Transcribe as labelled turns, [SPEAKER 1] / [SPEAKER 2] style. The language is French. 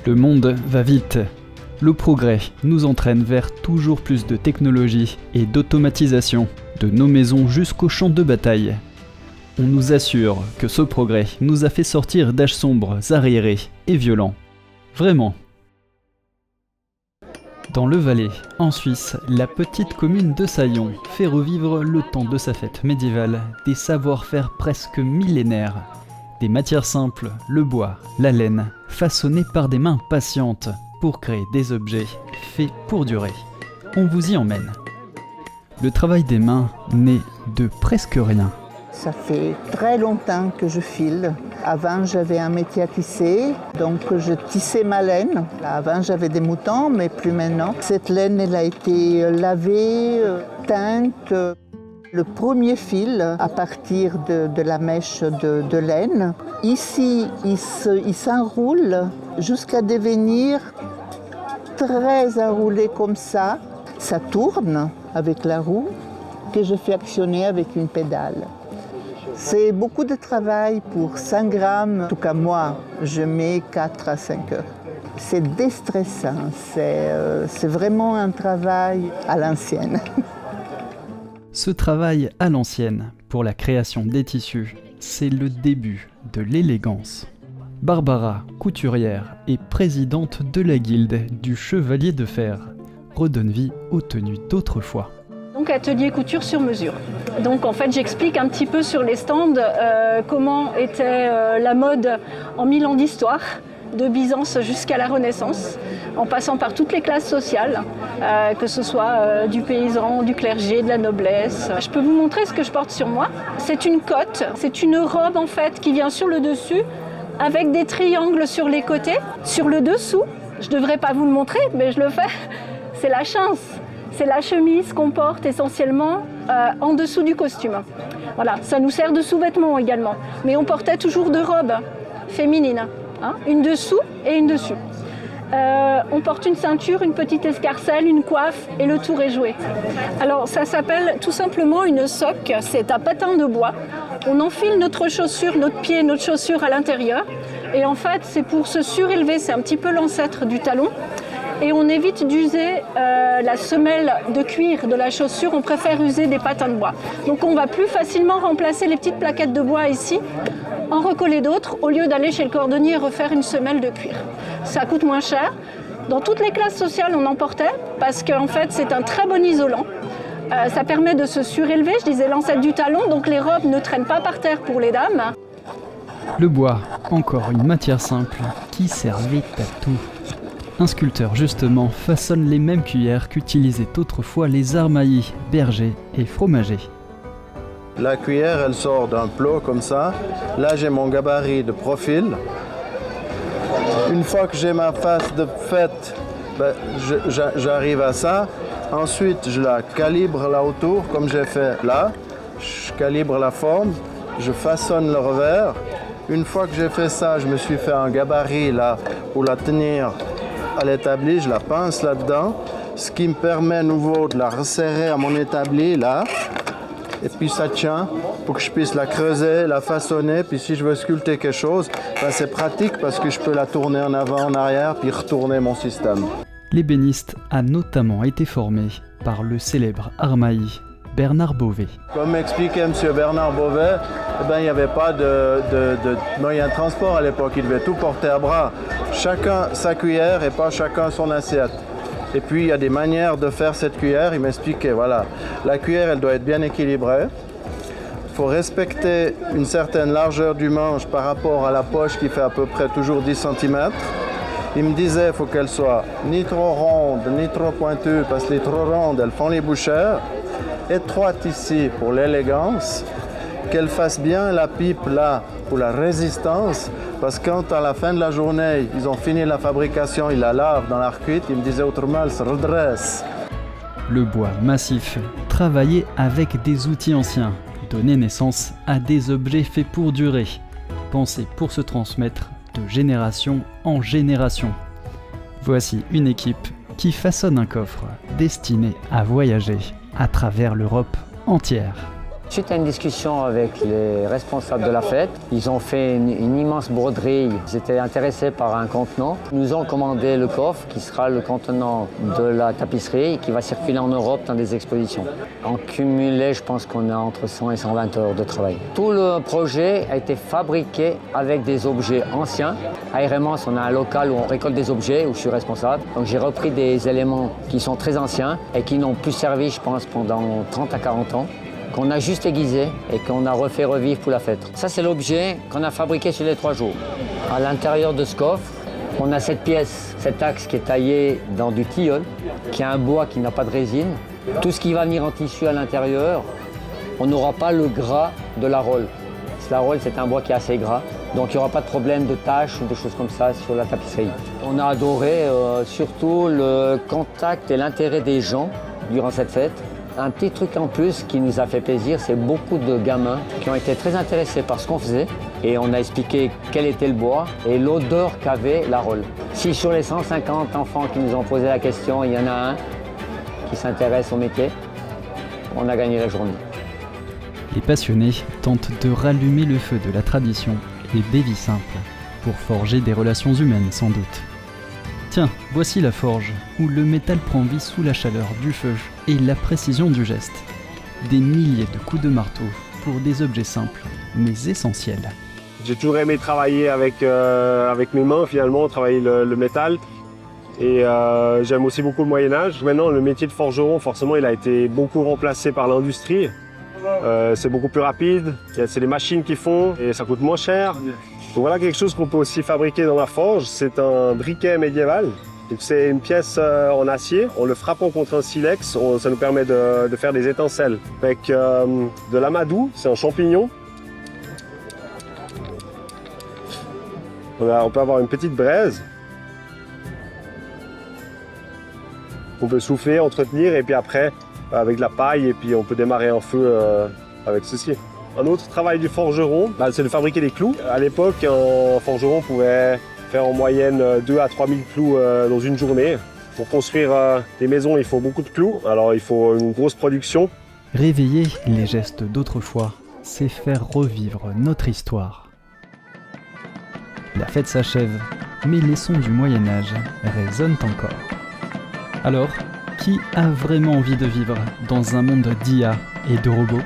[SPEAKER 1] Le monde va vite. Le progrès nous entraîne vers toujours plus de technologie et d'automatisation, de nos maisons jusqu'aux champs de bataille. On nous assure que ce progrès nous a fait sortir d'âges sombres, arriérés et violents. Vraiment. Dans le Valais, en Suisse, la petite commune de Saillon fait revivre le temps de sa fête médiévale, des savoir-faire presque millénaires. Des matières simples, le bois, la laine, façonnés par des mains patientes pour créer des objets faits pour durer. On vous y emmène. Le travail des mains naît de presque rien.
[SPEAKER 2] Ça fait très longtemps que je file. Avant, j'avais un métier à tisser, donc je tissais ma laine. Avant, j'avais des moutons, mais plus maintenant. Cette laine, elle a été lavée, teinte. Le premier fil, à partir de la mèche de laine, ici, il s'enroule jusqu'à devenir très enroulé comme ça. Ça tourne avec la roue que je fais actionner avec une pédale. C'est beaucoup de travail pour 100 grammes. En tout cas, moi, je mets 4 à 5 heures. C'est déstressant, c'est vraiment un travail à l'ancienne.
[SPEAKER 1] Ce travail à l'ancienne, pour la création des tissus, c'est le début de l'élégance. Barbara, couturière et présidente de la guilde du Chevalier de Fer, redonne vie aux tenues d'autrefois.
[SPEAKER 3] Donc atelier couture sur mesure. Donc en fait j'explique un petit peu sur les stands comment était la mode en 1000 ans d'histoire, de Byzance jusqu'à la Renaissance, en passant par toutes les classes sociales, que ce soit du paysan, du clergé, de la noblesse. Je peux vous montrer ce que je porte sur moi. C'est une cotte, c'est une robe en fait qui vient sur le dessus avec des triangles sur les côtés. Sur le dessous, je ne devrais pas vous le montrer mais je le fais, c'est la chance. C'est la chemise qu'on porte essentiellement en dessous du costume. Voilà, ça nous sert de sous-vêtements également. Mais on portait toujours deux robes féminines, hein, une dessous et une dessus. On porte une ceinture, une petite escarcelle, une coiffe et le tour est joué. Alors ça s'appelle tout simplement une soque, c'est à patin de bois. On enfile notre chaussure, notre pied, notre chaussure à l'intérieur. Et en fait, c'est pour se surélever, c'est un petit peu l'ancêtre du talon. Et on évite d'user la semelle de cuir de la chaussure, on préfère user des patins de bois. Donc on va plus facilement remplacer les petites plaquettes de bois ici, en recoller d'autres, au lieu d'aller chez le cordonnier et refaire une semelle de cuir. Ça coûte moins cher. Dans toutes les classes sociales, on en portait, parce qu'en fait c'est un très bon isolant. Ça permet de se surélever, je disais l'ancêtre du talon, donc les robes ne traînent pas par terre pour les dames.
[SPEAKER 1] Le bois, encore une matière simple qui servait à tout. Un sculpteur justement façonne les mêmes cuillères qu'utilisaient autrefois les armaillis, bergers et fromagers.
[SPEAKER 4] La cuillère, elle sort d'un plot comme ça. Là, j'ai mon gabarit de profil. Une fois que j'ai ma face de faite, j'arrive à ça. Ensuite, je la calibre là autour, comme j'ai fait là. Je calibre la forme, je façonne le revers. Une fois que j'ai fait ça, je me suis fait un gabarit là pour la tenir à l'établi, je la pince là-dedans, ce qui me permet à nouveau de la resserrer à mon établi là, et puis ça tient pour que je puisse la creuser, la façonner, puis si je veux sculpter quelque chose, c'est pratique parce que je peux la tourner en avant, en arrière, puis retourner mon système.
[SPEAKER 1] L'ébéniste a notamment été formé par le célèbre armailli Bernard Beauvais.
[SPEAKER 4] Comme expliquait M. Bernard Beauvais, il n'y avait pas de moyen de transport à l'époque, il devait tout porter à bras. Chacun sa cuillère et pas chacun son assiette. Et puis il y a des manières de faire cette cuillère, il m'expliquait, voilà, la cuillère elle doit être bien équilibrée. Il faut respecter une certaine largeur du manche par rapport à la poche qui fait à peu près toujours 10 cm. Il me disait qu'il faut qu'elle soit ni trop ronde, ni trop pointue, parce que les trop rondes, elles font les bouchères. Étroite ici pour l'élégance, qu'elle fasse bien la pipe là pour la résistance, parce que quand à la fin de la journée, ils ont fini la fabrication, ils la lavent dans la cuite, il me disait autrement, elle se redresse.
[SPEAKER 1] Le bois massif, travaillé avec des outils anciens, donnait naissance à des objets faits pour durer, pensés pour se transmettre de génération en génération. Voici une équipe qui façonne un coffre destiné à voyager à travers l'Europe entière.
[SPEAKER 5] Suite à une discussion avec les responsables de la fête, ils ont fait une immense broderie. Ils étaient intéressés par un contenant. Ils nous ont commandé le coffre qui sera le contenant de la tapisserie qui va circuler en Europe dans des expositions. En cumulé, je pense qu'on a entre 100 et 120 heures de travail. Tout le projet a été fabriqué avec des objets anciens. À RMS, on a un local où on récolte des objets, où je suis responsable. Donc j'ai repris des éléments qui sont très anciens et qui n'ont plus servi, je pense, pendant 30 à 40 ans. Qu'on a juste aiguisé et qu'on a refait revivre pour la fête. Ça, c'est l'objet qu'on a fabriqué sur les 3 jours. À l'intérieur de ce coffre, on a cette pièce, cet axe qui est taillé dans du tilleul, qui a un bois qui n'a pas de résine. Tout ce qui va venir en tissu à l'intérieur, on n'aura pas le gras de la rolle. La rolle, c'est un bois qui est assez gras, donc il n'y aura pas de problème de taches ou des choses comme ça sur la tapisserie. On a adoré surtout le contact et l'intérêt des gens durant cette fête. Un petit truc en plus qui nous a fait plaisir, c'est beaucoup de gamins qui ont été très intéressés par ce qu'on faisait et on a expliqué quel était le bois et l'odeur qu'avait la rolle. Si sur les 150 enfants qui nous ont posé la question, il y en a un qui s'intéresse au métier, on a gagné la journée.
[SPEAKER 1] Les passionnés tentent de rallumer le feu de la tradition et des vies simples pour forger des relations humaines sans doute. Tiens, voici la forge, où le métal prend vie sous la chaleur du feu et la précision du geste. Des milliers de coups de marteau pour des objets simples, mais essentiels.
[SPEAKER 6] J'ai toujours aimé travailler avec mes mains, finalement, travailler le métal. Et j'aime aussi beaucoup le Moyen-Âge. Maintenant, le métier de forgeron, forcément, il a été beaucoup remplacé par l'industrie. C'est beaucoup plus rapide, c'est les machines qui font et ça coûte moins cher. Donc voilà quelque chose qu'on peut aussi fabriquer dans la forge, c'est un briquet médiéval. C'est une pièce en acier, en le frappant contre un silex, ça nous permet de faire des étincelles. Avec de l'amadou, c'est un champignon. On peut avoir une petite braise. On peut souffler, entretenir et puis après avec de la paille et puis on peut démarrer un feu avec ceci. Un autre travail du forgeron, c'est de fabriquer des clous. À l'époque, un forgeron pouvait faire en moyenne 2 à 3 000 clous dans une journée. Pour construire des maisons, il faut beaucoup de clous, alors il faut une grosse production.
[SPEAKER 1] Réveiller les gestes d'autrefois, c'est faire revivre notre histoire. La fête s'achève, mais les sons du Moyen-Âge résonnent encore. Alors, qui a vraiment envie de vivre dans un monde d'IA et de robots ?